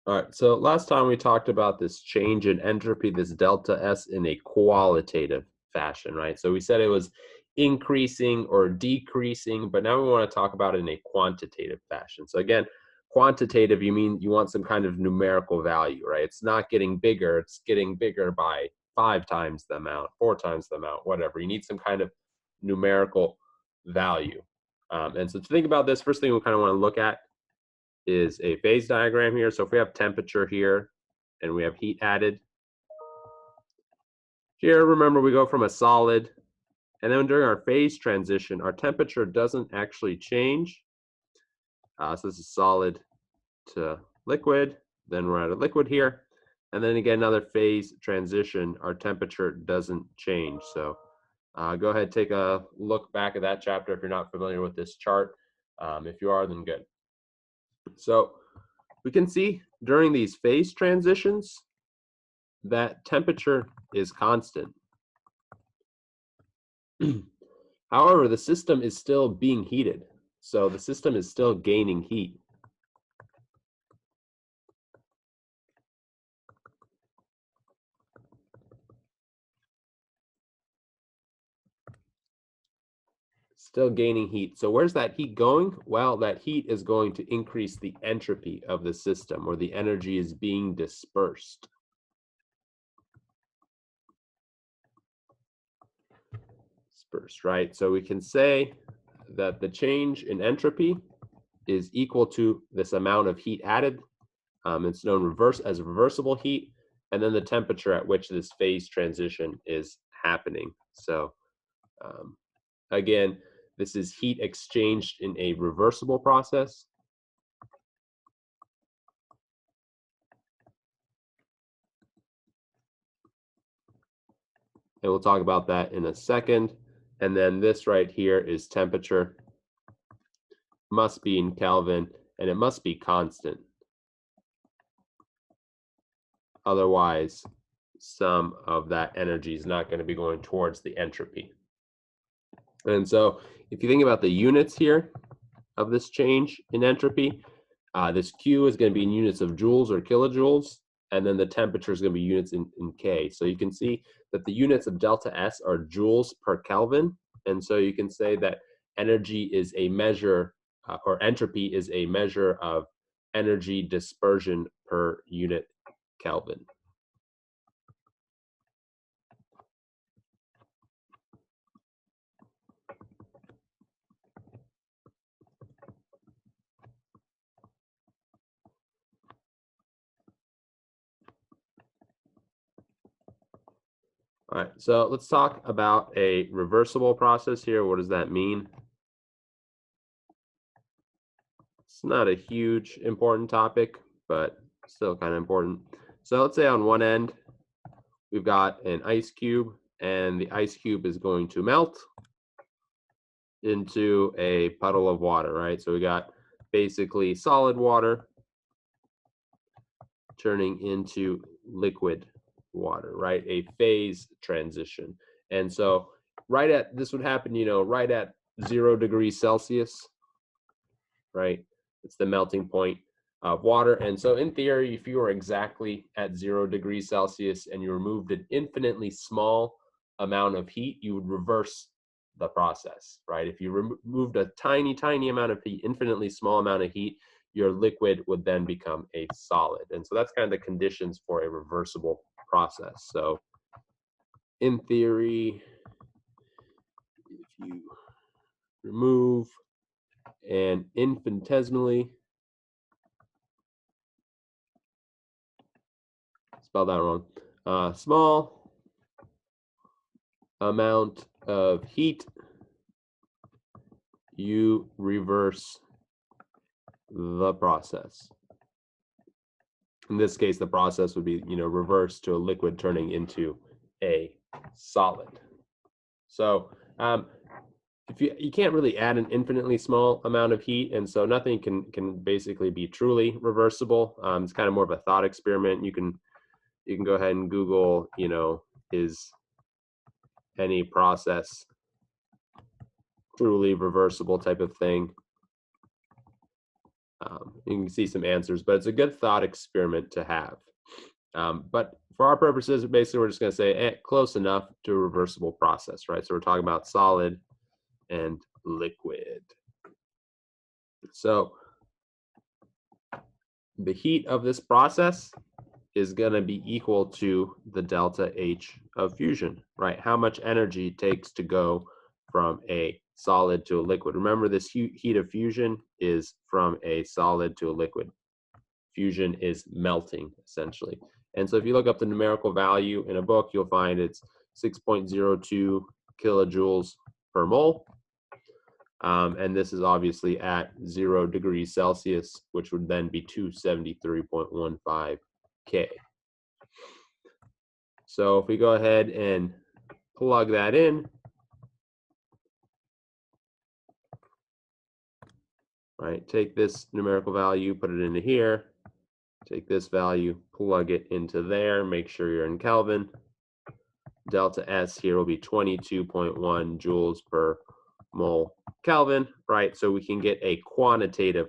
All right, so last time we talked about this change in entropy, this delta S in a qualitative fashion, right? So we said it was increasing or decreasing, but now we want to talk about it in a quantitative fashion. So again, quantitative, you mean you want some kind of numerical value, right? It's not getting bigger, it's getting bigger by 5 times the amount, 4 times the amount, whatever. You need some kind of numerical value. And so to think about this, first thing we kind of want to look at is a phase diagram here. So if we have temperature here and we have heat added, here remember we go from a solid, and then during our phase transition, our temperature doesn't actually change. So this is solid to liquid, then we're at a liquid here, and then again another phase transition, our temperature doesn't change. So go ahead, take a look back at that chapter if you're not familiar with this chart. If you are, then good. So we can see during these phase transitions that temperature is constant. However, the system is still being heated, so the system is still gaining heat. Still gaining heat. So where's that heat going? Well, that heat is going to increase the entropy of the system, or the energy is being dispersed. Dispersed, right? So we can say that the change in entropy is equal to this amount of heat added. It's known as reversible heat, and then the temperature at which this phase transition is happening. So again, this is heat exchanged in a reversible process. And we'll talk about that in a second. And then this right here is temperature. Must be in Kelvin, and it must be constant. Otherwise, some of that energy is not going to be going towards the entropy. And so if you think about the units here of this change in entropy, this Q is going to be in units of joules or kilojoules, and then the temperature is going to be units in K. So you can see that the units of delta S are joules per Kelvin, and so you can say that energy is a measure, or entropy is a measure of energy dispersion per unit Kelvin. All right, so let's talk about a reversible process here. What does that mean? It's not a huge important topic, but still kind of important. So let's say on one end, we've got an ice cube, and the ice cube is going to melt into a puddle of water, right? So we got basically solid water turning into liquid water, right? A phase transition. And so this would happen, right at 0 degrees Celsius, right? It's the melting point of water. And so in theory, if you were exactly at 0 degrees Celsius and you removed an infinitely small amount of heat, you would reverse the process, right? If you removed a tiny, tiny amount of heat, infinitely small amount of heat, your liquid would then become a solid. And so that's kind of the conditions for a reversible process. So in theory, if you remove an infinitesimally, spell that wrong, small amount of heat, you reverse the process. In this case, the process would be, reversed to a liquid turning into a solid. So if you can't really add an infinitely small amount of heat, and so nothing can basically be truly reversible. It's kind of more of a thought experiment. You can go ahead and Google, is any process truly reversible type of thing. You can see some answers, but it's a good thought experiment to have. But for our purposes, basically, we're just going to say close enough to a reversible process, right? So we're talking about solid and liquid. So the heat of this process is going to be equal to the delta H of fusion, right? How much energy it takes to go from a solid to a liquid. Remember, this heat of fusion is from a solid to a liquid. Fusion is melting, essentially. And so if you look up the numerical value in a book, you'll find it's 6.02 kilojoules per mole. And this is obviously at 0 degrees Celsius, which would then be 273.15 K. So if we go ahead and plug that in, right, take this numerical value, put it into here, take this value, plug it into there, make sure you're in Kelvin. Delta S here will be 22.1 joules per mole Kelvin, right? So we can get a quantitative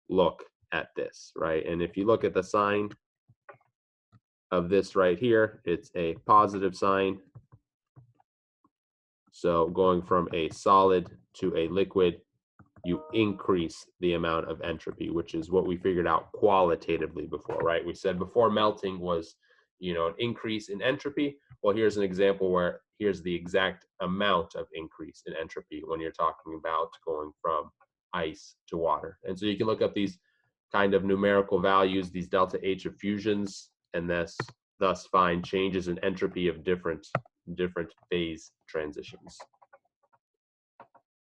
look at this, right? And if you look at the sign of this right here, it's a positive sign. So going from a solid to a liquid, you increase the amount of entropy, which is what we figured out qualitatively before, right? We said before melting was, an increase in entropy. Well, here's an example where here's the exact amount of increase in entropy when you're talking about going from ice to water. And so you can look up these kind of numerical values, these delta H of fusions, and thus find changes in entropy of different phase transitions.